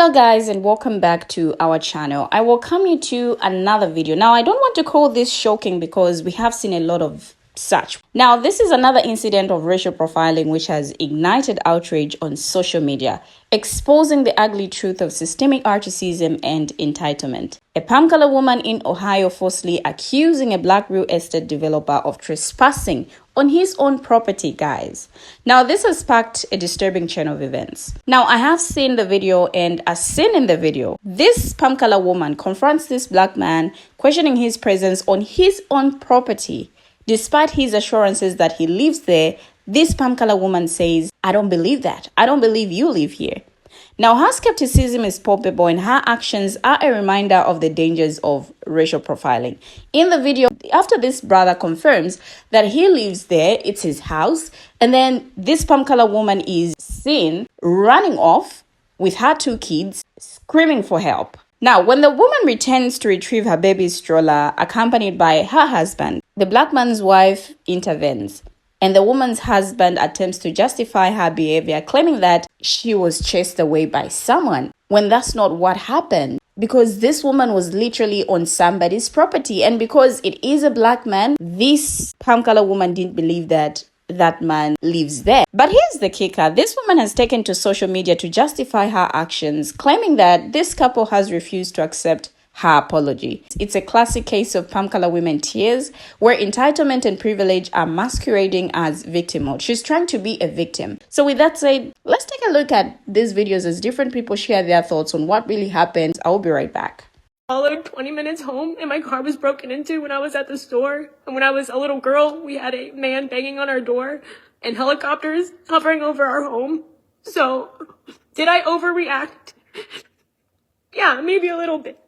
Hello guys, and welcome back to our channel. I welcome you to another video. Now, I don't want to call this shocking because we have seen a lot of such. Now, this is another incident of racial profiling which has ignited outrage on social media, exposing the ugly truth of systemic racism and entitlement. A palm color woman in Ohio falsely accusing a black real estate developer of trespassing on his own property, guys. Now, this has sparked a disturbing chain of events. Now, I have seen the video, and as seen in the video, this palm color woman confronts this black man, questioning his presence on his own property. Despite his assurances that he lives there, this palm color woman says, "I don't believe that. I don't believe you live here." Now, her skepticism is palpable and her actions are a reminder of the dangers of racial profiling. In the video, after this brother confirms that he lives there, it's his house, and then this palm color woman is seen running off with her two kids, screaming for help. Now, when the woman returns to retrieve her baby's stroller, accompanied by her husband, the black man's wife intervenes, and the woman's husband attempts to justify her behavior, claiming that she was chased away by someone, when that's not what happened. Because this woman was literally on somebody's property, and because it is a black man, this palm color woman didn't believe that that man lives there. But here's the kicker. This woman has taken to social media to justify her actions, claiming that this couple has refused to accept her apology. It's a classic case of palm color women tears, where entitlement and privilege are masquerading as victim mode. She's trying to be a victim. So with that said, let's take a look at these videos as different people share their thoughts on what really happened. I'll be right back. Followed 20 minutes home, and my car was broken into when I was at the store. And when I was a little girl, we had a man banging on our door and helicopters hovering over our home. So, did I overreact? Yeah, maybe a little bit.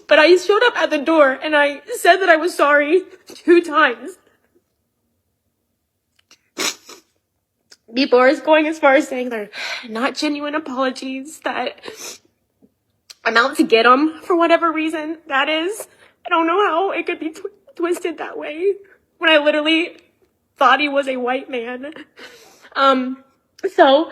But I showed up at the door and I said that I was sorry 2 times. People are going as far as saying they're not genuine apologies, that I'm out to get him for whatever reason that is. I don't know how it could be twisted that way when I literally thought he was a white man. So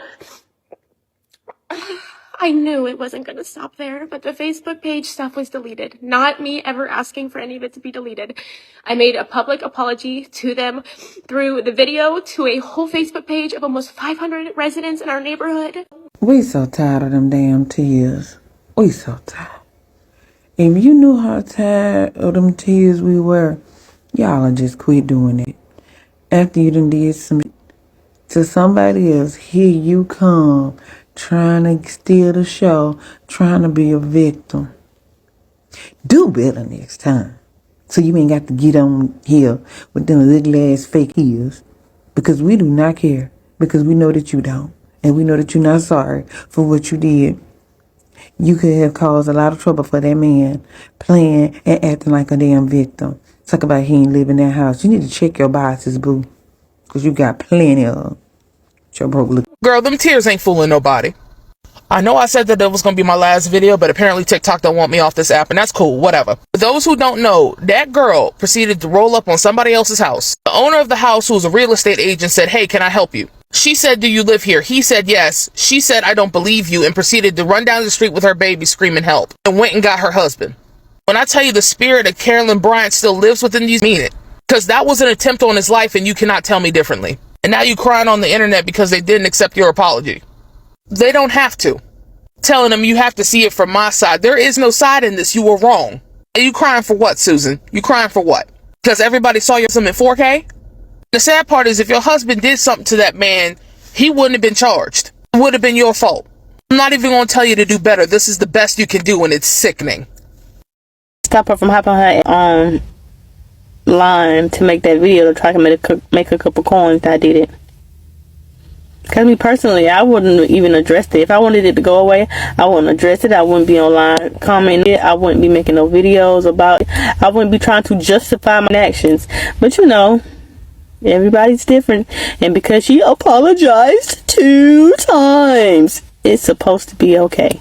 I knew it wasn't going to stop there, but the Facebook page stuff was deleted. Not me ever asking for any of it to be deleted. I made a public apology to them through the video to a whole Facebook page of almost 500 residents in our neighborhood. We so tired of them damn tears. We so tired. If you knew how tired of them tears we were, y'all would just quit doing it. After you done did some to somebody else, here you come, trying to steal the show, trying to be a victim. Do better next time, so you ain't got to get on here with them little ass fake ears. Because we do not care. Because we know that you don't. And we know that you're not sorry for what you did. You could have caused a lot of trouble for that man, playing and acting like a damn victim. Talk about he ain't live in that house. You need to check your biases, boo. Because you got plenty of your broke look. Girl, them tears ain't fooling nobody. I know I said that was going to be my last video, but apparently TikTok don't want me off this app, and that's cool, whatever. For those who don't know, that girl proceeded to roll up on somebody else's house. The owner of the house, who's a real estate agent, said, "Hey, can I help you?" She said, "Do you live here?" He said, "Yes." She said, "I don't believe you," and proceeded to run down the street with her baby screaming help, and went and got her husband. When I tell you the spirit of Carolyn Bryant still lives within these, mean it. Because that was an attempt on his life, and you cannot tell me differently. And now you crying on the internet because they didn't accept your apology. They don't have to. Telling them you have to see it from my side. There is no side in this. You were wrong. And you crying for what, Susan? You crying for what? Because everybody saw your in 4K? The sad part is if your husband did something to that man, he wouldn't have been charged. It would have been your fault. I'm not even going to tell you to do better. This is the best you can do, and it's sickening. Stop her from hopping her on line to make that video to try to make a couple coins. I did it. Because me personally, I wouldn't even address it. If I wanted it to go away, I wouldn't address it. I wouldn't be online commenting it. I wouldn't be making no videos about it. I wouldn't be trying to justify my actions. But you know, everybody's different. And because she apologized 2 times, it's supposed to be okay.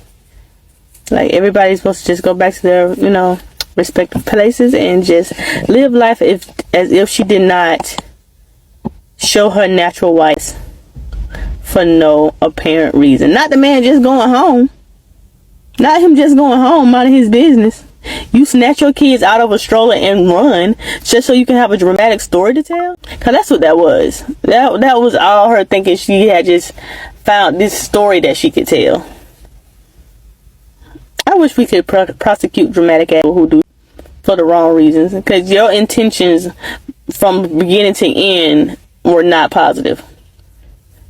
Like, everybody's supposed to just go back to their, you know, respective places and just live life as if she did not show her natural whites for no apparent reason. Not the man just going home. Not him just going home minding his business. You snatch your kids out of a stroller and run just so you can have a dramatic story to tell? Cause that's what that was. That was all her thinking. She had just found this story that she could tell. I wish we could prosecute dramatic actors who do for the wrong reasons. Because your intentions from beginning to end were not positive.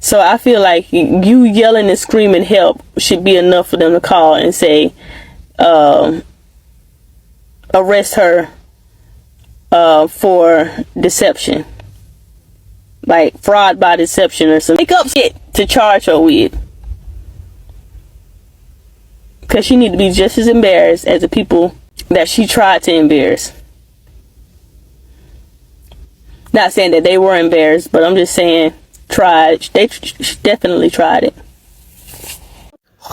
So I feel like you yelling and screaming help should be enough for them to call and say, arrest her for deception. Like fraud by deception or some make up shit to charge her with. Because she need to be just as embarrassed as the people that she tried to embarrass. Not saying that they were embarrassed, but I'm just saying they definitely tried it.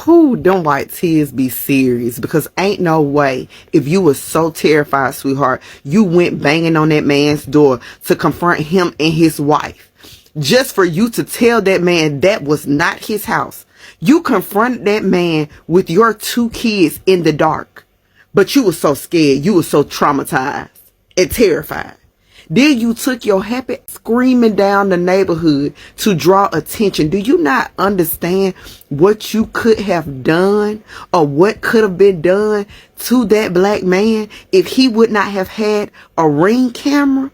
Who them white tears be serious? Because ain't no way, if you was so terrified, sweetheart, you went banging on that man's door to confront him and his wife. Just for you to tell that man that was not his house. You confronted that man with your 2 kids in the dark. But you were so scared. You were so traumatized and terrified. Then you took your happy screaming down the neighborhood to draw attention. Do you not understand what you could have done or what could have been done to that black man if he would not have had a Ring camera?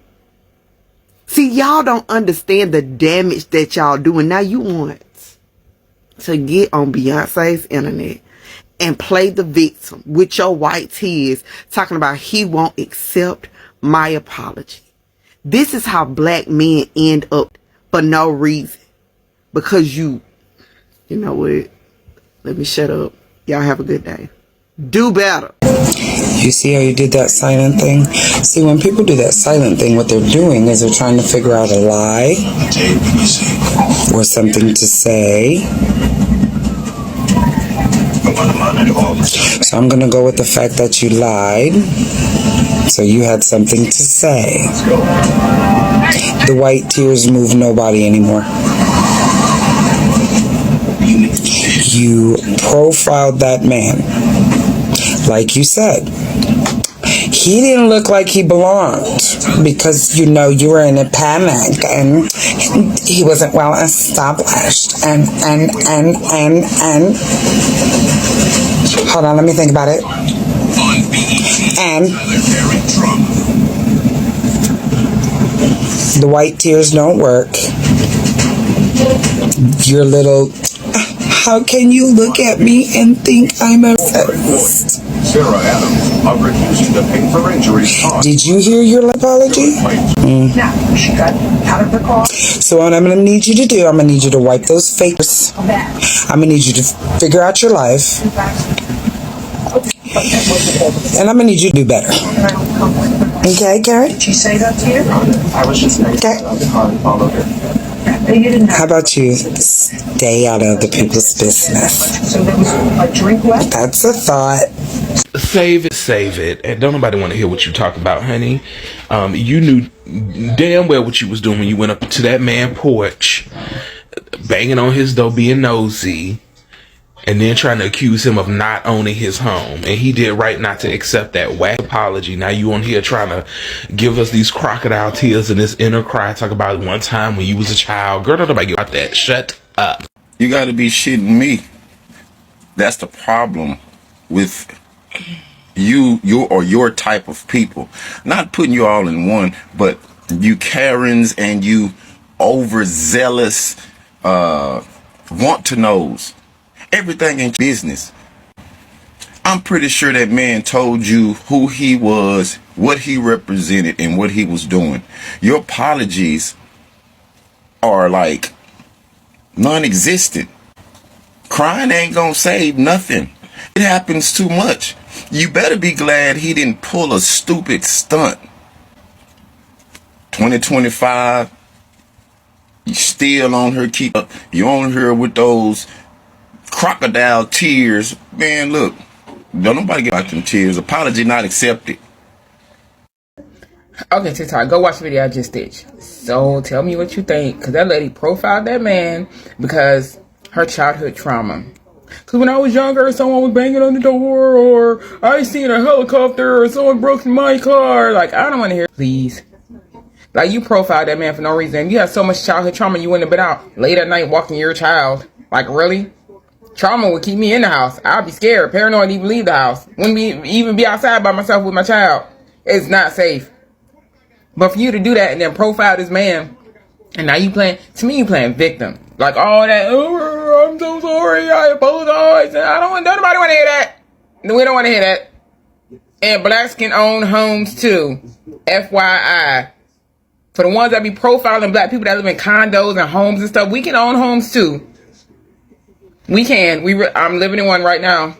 See, y'all don't understand the damage that y'all doing. Now you want to get on Beyonce's internet and play the victim with your white tears talking about he won't accept my apology. This is how black men end up for no reason. Because you know what? Let me shut up. Y'all have a good day. Do better. You see how you did that silent thing? See, when people do that silent thing, what they're doing is they're trying to figure out a lie or something to say. So I'm going to go with the fact that you lied. So you had something to say. The white tears move nobody anymore. You profiled that man. Like you said, he didn't look like he belonged because, you know, you were in a panic and he wasn't well established and hold on, let me think about it. And the white tears don't work. Your little, how can you look at me and think I'm a racist? Sarah Adams of refusing to pay for injuries. Did you hear your apology? Now, she got out of the car. So what I'm going to need you to do, I'm going to need you to wipe those fakes. I'm going to need you to figure out your life. And I'm going to need you to do better. Okay, Karen? Did she say that to you? I was just Okay. followed her. How about you stay out of the people's business? So there was a drink left? That's a thought. Save it. And don't nobody want to hear what you talk about, honey. You knew damn well what you was doing when you went up to that man's porch, banging on his door, being nosy, and then trying to accuse him of not owning his home. And he did right not to accept that whack apology. Now you on here trying to give us these crocodile tears and this inner cry, talk about one time when you was a child. Girl, don't nobody give about that. Shut up. You gotta be shitting me. That's the problem with your type of people. Not putting you all in one, but you Karens and you overzealous want to knows. Everything in business. I'm pretty sure that man told you who he was, what he represented, and what he was doing. Your apologies are like non-existent. Crying ain't gonna save nothing. It happens too much. You better be glad he didn't pull a stupid stunt. 2025, you still on her, keep up. You on her with those crocodile tears. Man, look, don't nobody get out them tears. Apology not accepted. Okay, TikTok, go watch the video I just did. So tell me what you think, because that lady profiled that man because her childhood trauma. Because when I was younger, someone was banging on the door, or I seen a helicopter, or someone broke in my car. Like, I don't want to hear, please. Like, you profiled that man for no reason. You have so much childhood trauma, you wouldn't have been out late at night walking your child. Like, really? Trauma would keep me in the house. I'd be scared, paranoid to even leave the house. Wouldn't even be outside by myself with my child. It's not safe. But for you to do that and then profile this man, and now you playing, to me, you playing victim. Like, all that, oh, I'm so sorry, I apologize. I don't want, nobody want to hear that. We don't want to hear that. And blacks can own homes too. FYI. For the ones that be profiling black people that live in condos and homes and stuff, we can own homes too. We can. I'm living in one right now.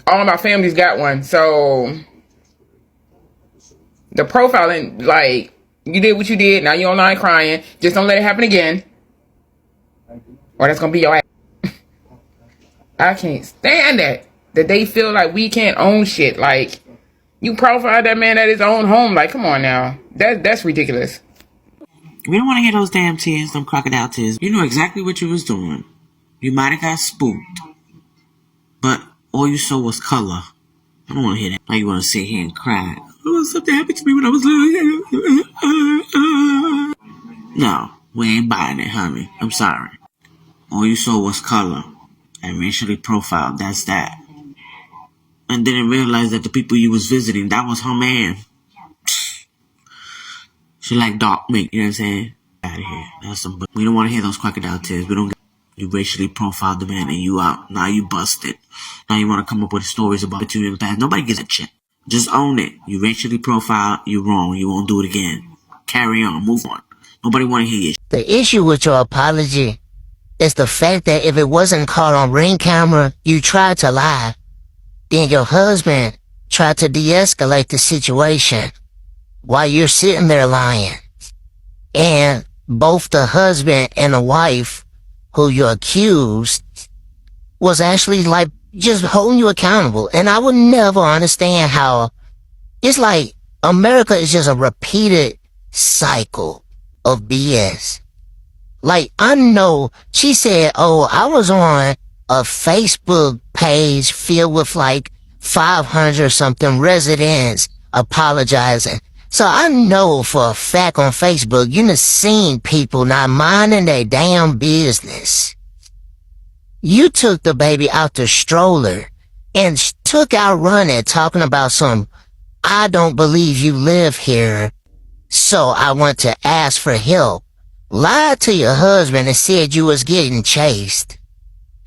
All of my family's got one. So, the profiling, like, you did what you did. Now you're online crying. Just don't let it happen again. Or that's going to be your ass. I can't stand that. That they feel like we can't own shit. Like, you profiled that man at his own home. Like, come on now. That's ridiculous. We don't want to hear those damn tears, them crocodile tears. You know exactly what you was doing. You might have got spooked. But all you saw was color. I don't want to hear that. Now you want to sit here and cry. Oh, something happened to me when I was little. No, we ain't buying it, honey. I'm sorry. All you saw was color and racially profiled. That's that. And didn't realize that the people you was visiting, that was her man. She like dark meat, you know what I'm saying? Out of here. That's some. We don't want to hear those crocodile tears. We don't. You racially profiled the man and you out. Now you busted. Now you want to come up with stories about you in the past. Nobody gives a shit. Just own it. You racially profiled. You wrong. You won't do it again. Carry on. Move on. Nobody want to hear you. The issue with your apology is the fact that if it wasn't caught on Ring camera, you tried to lie. Then your husband tried to de-escalate the situation while you're sitting there lying. And both the husband and the wife who you accused was actually like just holding you accountable. And I would never understand how it's like America is just a repeated cycle of BS. Like, I know she said, oh, I was on a Facebook page filled with like 500 something residents apologizing. So I know for a fact on Facebook, you done seen people not minding their damn business. You took the baby out the stroller and took out running talking about some, I don't believe you live here, so I want to ask for help. Lied to your husband and said you was getting chased.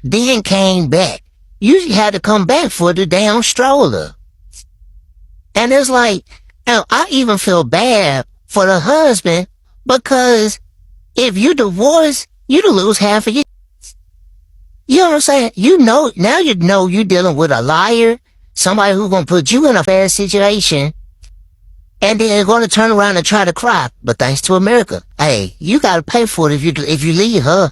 Then came back. You had to come back for the damn stroller. And it's like, now, I even feel bad for the husband because if you divorce, you lose half of your. You know what I'm saying? You know, now you know you're dealing with a liar, somebody who's going to put you in a bad situation, and then they're going to turn around and try to cry. But thanks to America, hey, you got to pay for it if you leave her.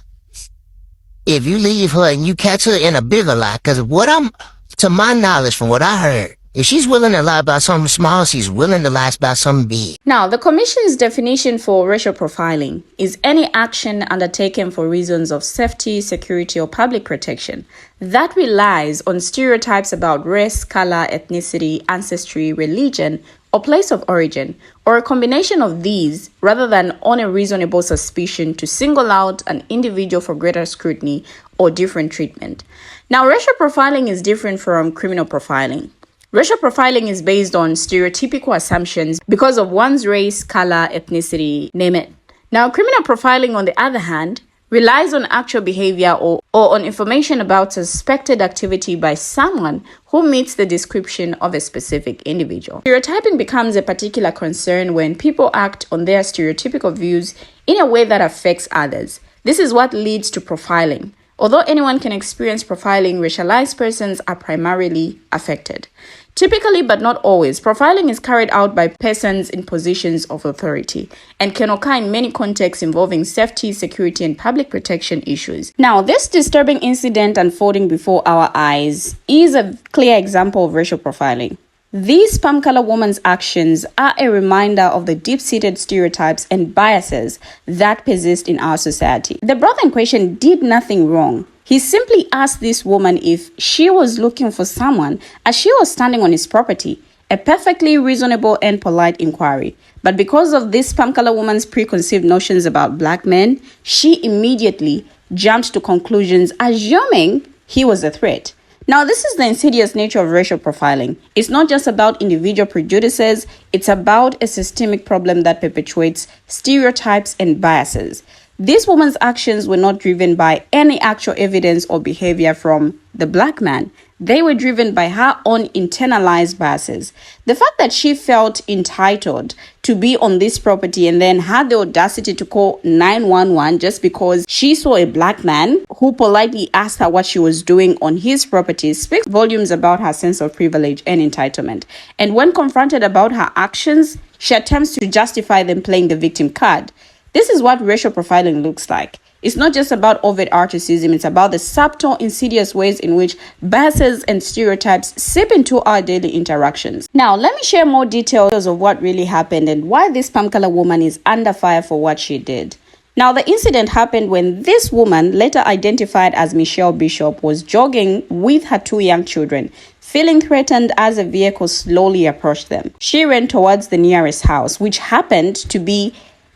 If you leave her and you catch her in a bigger lie, because to my knowledge, from what I heard, if she's willing to lie about something small, she's willing to lie about something big. Now, the Commission's definition for racial profiling is any action undertaken for reasons of safety, security, or public protection that relies on stereotypes about race, color, ethnicity, ancestry, religion, or place of origin, or a combination of these, rather than on a reasonable suspicion to single out an individual for greater scrutiny or different treatment. Now, racial profiling is different from criminal profiling. Racial profiling is based on stereotypical assumptions because of one's race, color, ethnicity, name it. Now, criminal profiling, on the other hand, relies on actual behavior or on information about suspected activity by someone who meets the description of a specific individual. Stereotyping becomes a particular concern when people act on their stereotypical views in a way that affects others. This is what leads to profiling. Although anyone can experience profiling, racialized persons are primarily affected. Typically, but not always, profiling is carried out by persons in positions of authority and can occur in many contexts involving safety, security, and public protection issues. Now, this disturbing incident unfolding before our eyes is a clear example of racial profiling. These palm color woman's actions are a reminder of the deep-seated stereotypes and biases that persist in our society. The brother in question did nothing wrong. He simply asked this woman if she was looking for someone as she was standing on his property, a perfectly reasonable and polite inquiry. But because of this Pamkala woman's preconceived notions about black men, she immediately jumped to conclusions assuming he was a threat. Now, this is the insidious nature of racial profiling. It's not just about individual prejudices, it's about a systemic problem that perpetuates stereotypes and biases. This woman's actions were not driven by any actual evidence or behavior from the black man. They were driven by her own internalized biases. The fact that she felt entitled to be on this property and then had the audacity to call 911 just because she saw a black man who politely asked her what she was doing on his property speaks volumes about her sense of privilege and entitlement. And when confronted about her actions, she attempts to justify them playing the victim card. This is what racial profiling looks like. It's not just about overt racism, it's about the subtle, insidious ways in which biases and stereotypes seep into our daily interactions. Now, let me share more details of what really happened and why this Pamkala woman is under fire for what she did. Now, the incident happened when this woman, later identified as Michelle Bishop, was jogging with her 2 young children, feeling threatened as a vehicle slowly approached them. She ran towards the nearest house, which happened to be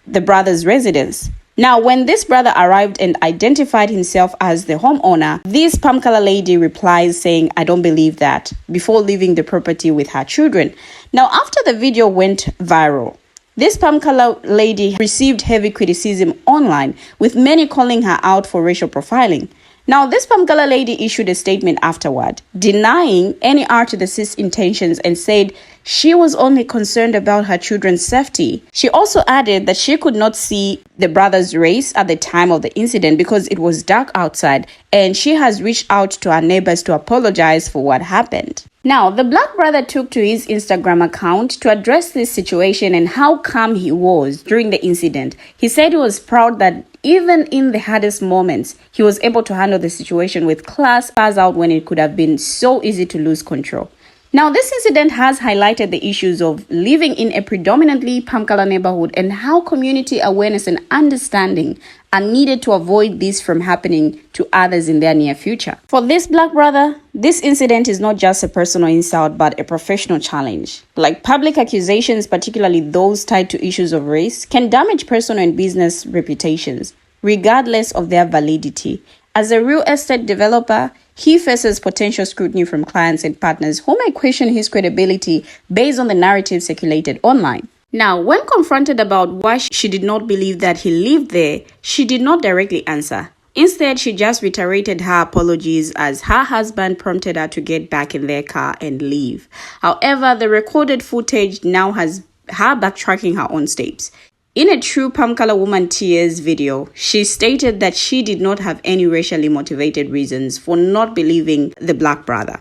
the brother's residence. Now, when this brother arrived and identified himself as the homeowner, this Pamkala lady replies saying, "I don't believe that," before leaving the property with her children. Now, after the video went viral, this Pamkala lady received heavy criticism online, with many calling her out for racial profiling. Now, this Pamkala lady issued a statement afterward, denying any R-to-the-cis intentions and said she was only concerned about her children's safety. She also added that she could not see the brother's race at the time of the incident because it was dark outside, and she has reached out to her neighbors to apologize for what happened. Now, the black brother took to his Instagram account to address this situation and how calm he was during the incident. He said he was proud that even in the hardest moments, he was able to handle the situation with class, pass out when it could have been so easy to lose control. Now, this incident has highlighted the issues of living in a predominantly Pamkala neighborhood and how community awareness and understanding are needed to avoid this from happening to others in their near future. For this black brother, this incident is not just a personal insult, but a professional challenge. Like public accusations, particularly those tied to issues of race, can damage personal and business reputations, regardless of their validity. As a real estate developer, he faces potential scrutiny from clients and partners who may question his credibility based on the narrative circulated online. Now, when confronted about why she did not believe that he lived there, she did not directly answer. Instead, she just reiterated her apologies as her husband prompted her to get back in their car and leave. However, the recorded footage now has her backtracking her own steps. In a true Pamkala woman tears video, she stated that she did not have any racially motivated reasons for not believing the black brother.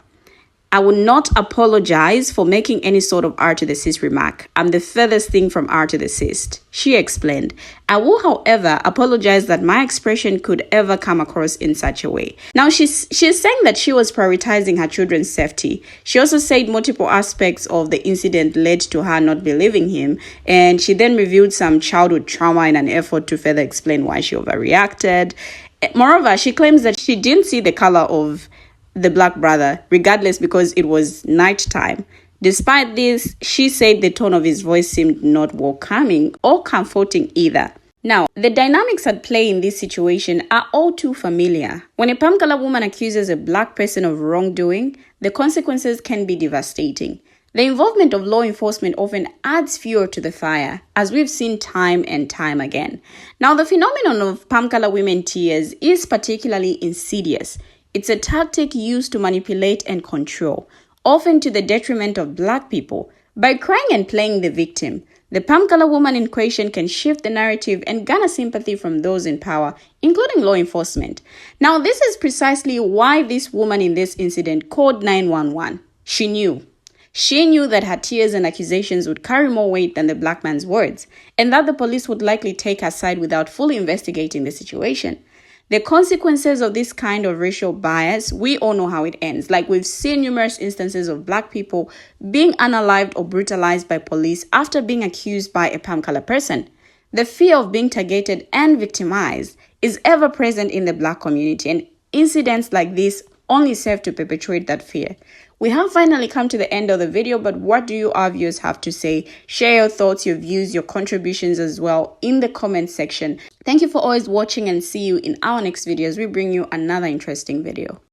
"I will not apologize for making any sort of R-to-the-cis remark. I'm the furthest thing from R-to-the-cis," she explained. "I will, however, apologize that my expression could ever come across in such a way." Now, she's saying that she was prioritizing her children's safety. She also said multiple aspects of the incident led to her not believing him, and she then revealed some childhood trauma in an effort to further explain why she overreacted. Moreover, she claims that she didn't see the color of the black brother, regardless, because it was nighttime. Despite this, she said the tone of his voice seemed not welcoming or comforting either. Now, the dynamics at play in this situation are all too familiar. When a Pamkala woman accuses a black person of wrongdoing, the consequences can be devastating. The involvement of law enforcement often adds fuel to the fire, as we've seen time and time again. Now, the phenomenon of Pamkala women tears is particularly insidious. It's a tactic used to manipulate and control, often to the detriment of black people. By crying and playing the victim, the Pamkala woman in question can shift the narrative and garner sympathy from those in power, including law enforcement. Now, this is precisely why this woman in this incident called 911. She knew that her tears and accusations would carry more weight than the black man's words, and that the police would likely take her side without fully investigating the situation. The consequences of this kind of racial bias, we all know how it ends. Like, we've seen numerous instances of black people being unalived or brutalized by police after being accused by a Pamkala person. The fear of being targeted and victimized is ever present in the black community, and incidents like this only serve to perpetuate that fear. We have finally come to the end of the video, but what do you, our viewers, have to say? Share your thoughts, your views, your contributions as well in the comment section. Thank you for always watching, and see you in our next video as we bring you another interesting video.